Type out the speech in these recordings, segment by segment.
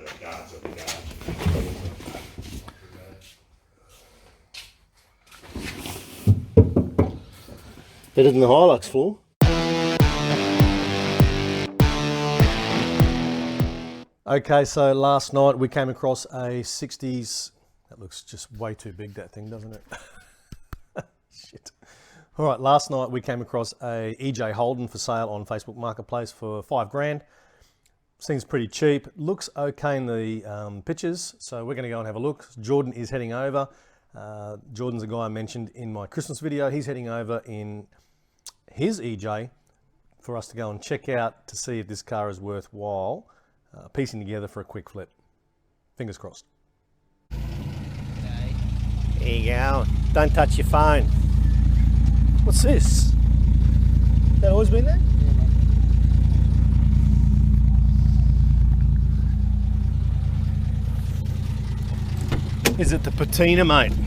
the guards of the guard. Better than the Hilux floor. Okay, so last night we came across a 60s. That looks just way too big, that thing, doesn't it? Shit. All right, last night we came across a EJ Holden for sale on Facebook Marketplace for $5,000. Seems pretty cheap. Looks okay in the pictures, so we're going to go and have a look. Jordan is heading over. Jordan's a guy I mentioned in my Christmas video. He's heading over in his EJ for us to go and check out to see if this car is worthwhile piecing together for a quick flip. Fingers crossed. Okay. There you go. Don't touch your phone. What's this? That always been there? Yeah, mate. Is it the patina, mate? Yeah,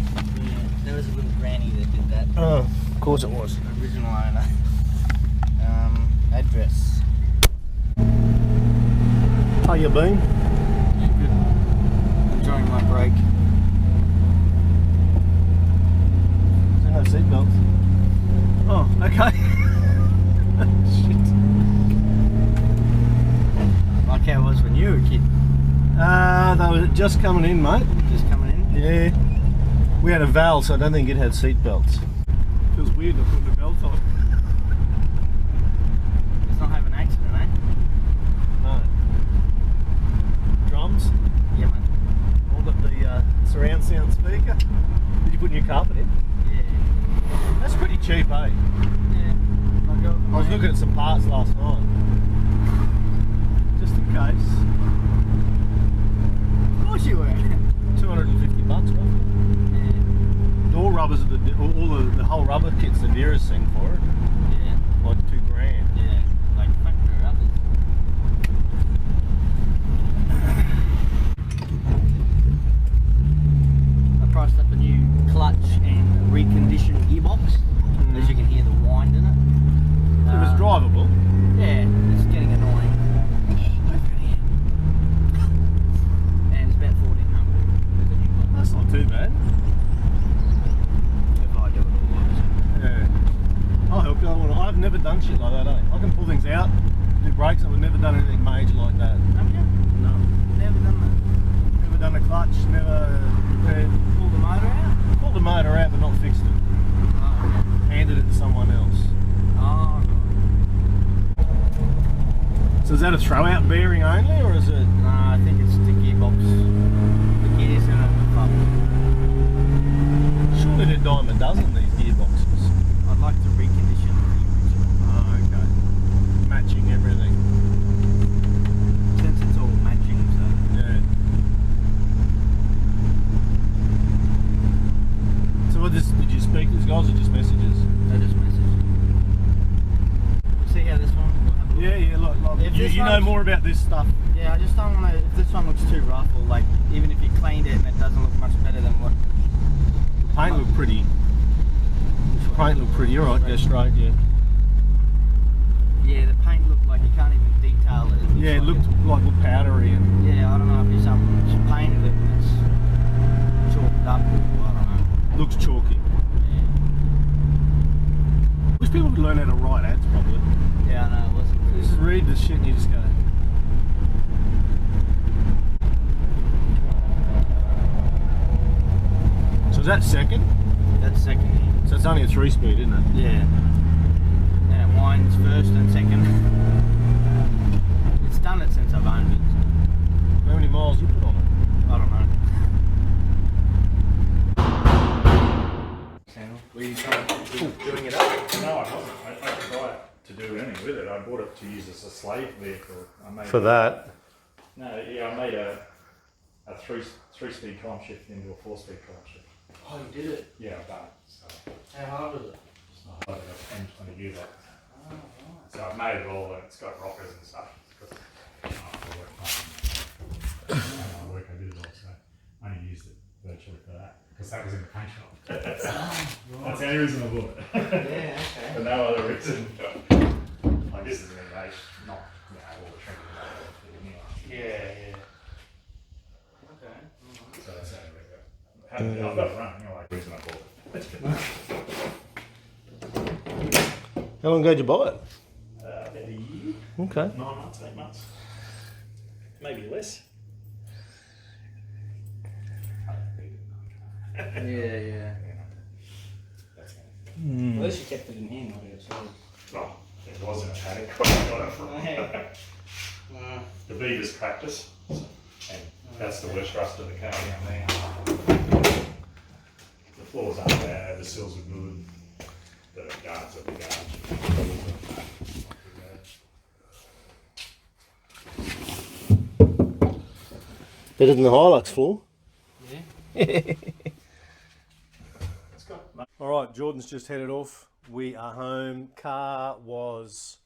there was a little granny that did that. Oh, of course it was. Original owner. Address. How you been? Yeah, good. Enjoying my break. Is there no seatbelts? Oh, okay. Shit. Like how it was when you were a kid. They were just coming in, mate. Just coming in. Yeah. We had a Val, so I don't think it had seatbelts. Feels weird not putting a belt on. Let's not have an accident, eh? No. Drums. Yeah, mate. All got the surround sound speaker. Did you put new carpet in? Yeah. That's pretty cheap, eh? Yeah. I was looking at some parts last night. Just in case. Of course you were. $250 roughly. Yeah. Door rubbers are the whole rubber kit's the dearest thing for it. Yeah. Like $2,000. Yeah. Like factory rubbers. I priced up a new clutch and reconditioned gearbox. As you can hear the wind in it. It was drivable. Yeah, it's getting annoying. And it's about 1,400 with the new clutch. That's not too bad. If I do it all right. Yeah. I'll help you. I've never done shit like that, eh? I can pull things out, do brakes. I've never done anything major like that. Have you? No. Never done that. Never done a clutch, never repaired. Pull the motor out? Pulled the motor out but not fixed it. Oh, okay. Handed it to someone else. Oh, So is that a throw-out bearing only, or is it? no, I think it's the gearbox. The gears in it are fucked. Surely they're dime a dozen, these gearboxes. I'd like to recondition the gearbox. Oh, okay. Matching everything. Since it's all matching, so. Yeah. So what did you speak to these guys or just messages? I just messaged. See how this one will have a look. Yeah, look, If you this know one's- more about this stuff. Yeah, I just don't want to, if this one looks too rough or like, even if you cleaned it and it doesn't look much better than what. Paint looked pretty. Paint looked pretty. You're right. Go straight. Yeah. Yeah, the paint looked like you can't even detail it. Yeah, it looked like powdery and. Yeah, I don't know if it's something that's painted it and it's chalked up or I don't know. Looks chalky. Yeah, Wish people would learn how to write ads properly. yeah, I know, it wasn't You just read the shit and you just go. So is that second? That's second gear. So it's only a 3-speed, isn't it? Yeah. And it winds first and second. It's done it since I've owned it. How many miles you put on it? I don't know. Were you trying to doing it up? No, I wasn't. I didn't buy it to do anything with it. I bought it to use as a slave vehicle. I made that? No, yeah, I made a three-speed column shift into a 4-speed column shift. Oh, you did it? Yeah, I've done it. So How hard was it? it's not hard. I've 10, 20 years old. Oh, right. So I've made it all, and it's got rockers and stuff. I work I did it all, so I only used it virtually for that because that was in the paint shop. That's the only reason I bought it. Yeah, okay. For no other reason. Like this is an innovation, not all the training. Yeah, yeah. I've got it running, like reason I bought it. How long ago did you buy it? About a year. Okay. 9 months, 8 months. Maybe less. Yeah. That's At least you kept it in hand, not outside. Oh, it was in a paddock. I got it from Yeah. the beavers practice. And that's the worst rust of the car down there. The floors aren't bad, the sills are good. The guards are the guards. Better than the Hilux floor. Yeah. All right, Jordan's just headed off. We are home. Car was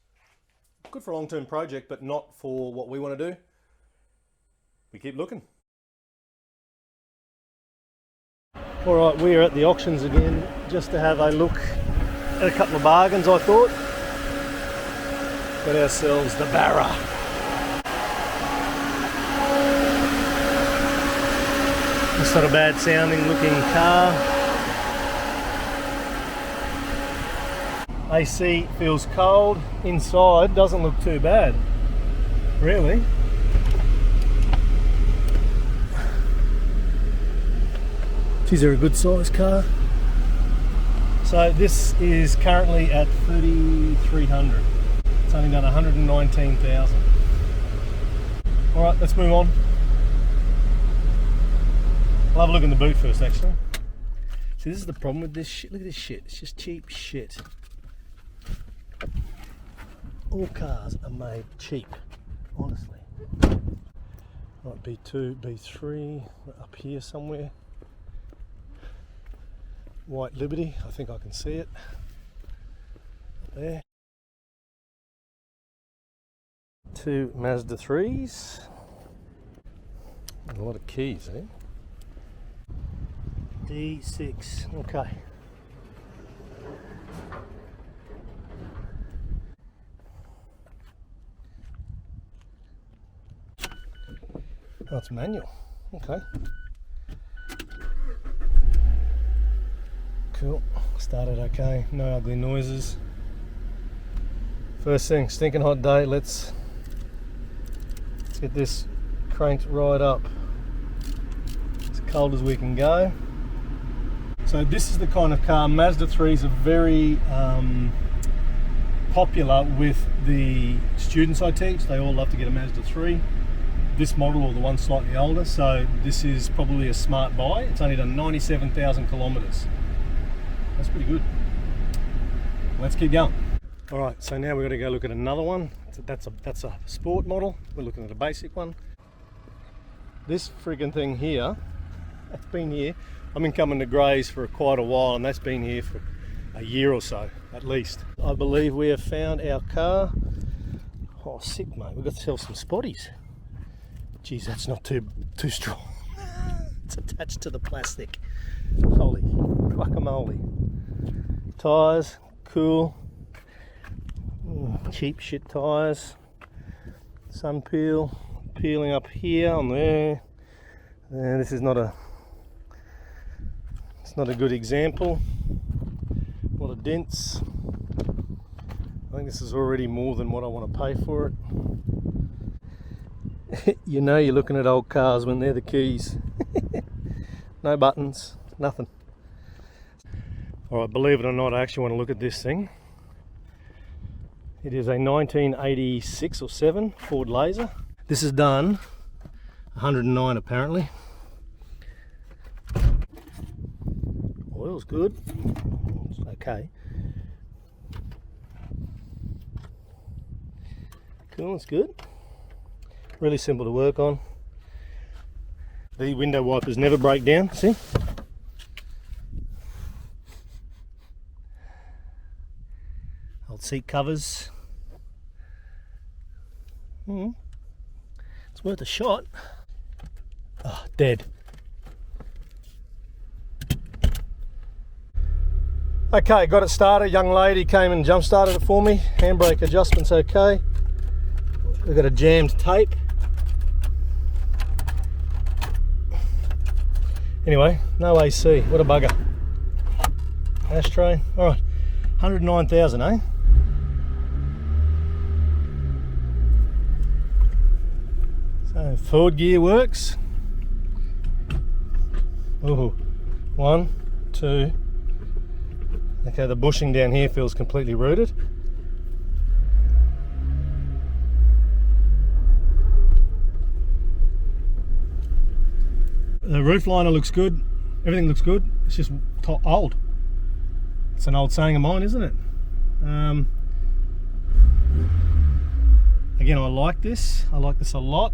good for a long-term project, but not for what we want to do. We keep looking. All right, we are at the auctions again just to have a look at a couple of bargains, I thought. Got ourselves the Barra. It's not a bad sounding looking car. AC feels cold, inside doesn't look too bad, really. These are a good size car. So this is currently at 3,300. It's only done 119,000. All right, let's move on. I'll have a look in the boot first, actually. See, this is the problem with this shit. Look at this shit. It's just cheap shit. All cars are made cheap, honestly. Right, B2, B3, up here somewhere. White Liberty, I think I can see it. Up there. 2 Mazda 3s. A lot of keys, eh? D6, okay. Oh, it's manual. Okay. Cool. Started okay. No ugly noises. First thing, stinking hot day. Let's get this cranked right up. As cold as we can go. So this is the kind of car, Mazda 3s are very popular with the students I teach. They all love to get a Mazda 3. This model or the one slightly older, so this is probably a smart buy. It's only done 97,000 kilometers. That's pretty good. Let's keep going. All right, so now we've got to go look at another one. That's a sport model. We're looking at a basic one. This friggin' thing here, that's been here. I've been coming to Grays for quite a while, and that's been here for a year or so, at least. I believe we have found our car. Oh, sick, mate. We've got to sell some spotties. Geez, that's not too strong. It's attached to the plastic. Holy guacamole. Tyres, cool. Cheap shit tyres. Sun peel, peeling up here on there. And this is not a good example. A lot of dents. I think this is already more than what I want to pay for it. You know you're looking at old cars when they're the keys. No buttons, nothing. Alright, believe it or not, I actually want to look at this thing. It is a 1986 or 7 Ford Laser. This is done 109 apparently. Oil's good. It's okay. Cool, it's good. Really simple to work on. The window wipers never break down, see? Old seat covers. It's worth a shot. Oh, dead. Okay, got it started. Young lady came and jump started it for me. Handbrake adjustment's okay. We've got a jammed tape. Anyway, no AC. What a bugger. Ashtray. All right, 109,000, eh? So forward gear works. Oh, 1, 2. Okay, the bushing down here feels completely rooted. The roof liner looks good. Everything looks good. It's just old. It's an old saying of mine, isn't it? Again, I like this. I like this a lot.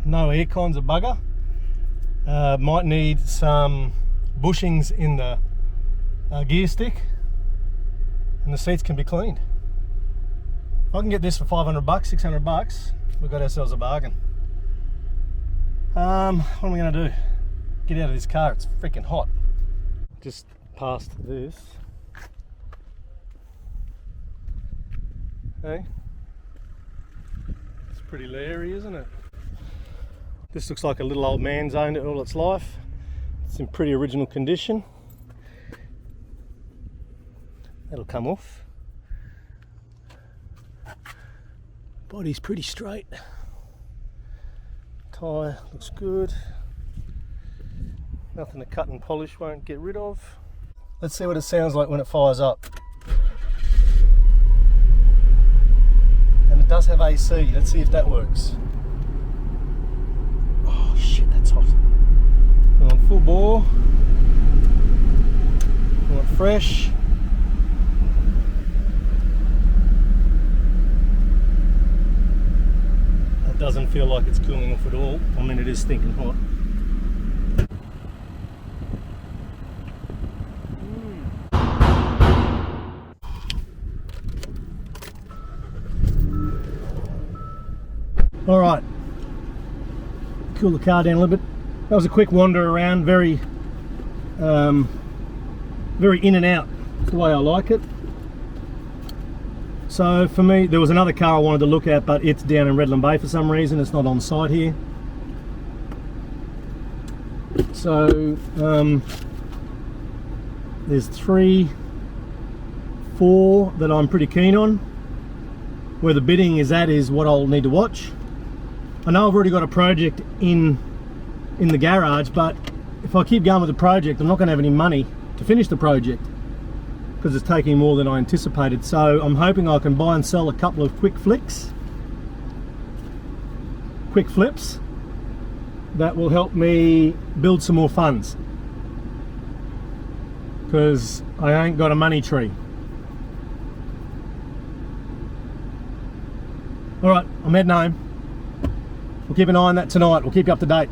No aircon's a bugger. Might need some bushings in the gear stick, and the seats can be cleaned. If I can get this for 500 bucks, 600 bucks, we've got ourselves a bargain. What am I going to do? Get out of this car, it's freaking hot. Just past this. Hey? It's pretty leery, isn't it? This looks like a little old man's owned it all its life. It's in pretty original condition. That'll come off. Body's pretty straight. Tyre looks good. Nothing to cut and polish won't get rid of. Let's see what it sounds like when it fires up. And it does have AC. Let's see if that works. Oh shit, that's hot. I want full bore. I want fresh. That doesn't feel like it's cooling off at all. I mean, it is stinking hot. All right, cool the car down a little bit. That was a quick wander around, very in and out. That's the way I like it. So for me, there was another car I wanted to look at, but it's down in Redland Bay for some reason. It's not on site here. So there's 3, 4 that I'm pretty keen on. Where the bidding is at is what I'll need to watch. I know I've already got a project in the garage, but if I keep going with the project, I'm not going to have any money to finish the project because it's taking more than I anticipated. So I'm hoping I can buy and sell a couple of quick flips that will help me build some more funds, because I ain't got a money tree. All right, I'm heading home. We'll keep an eye on that tonight. We'll keep you up to date.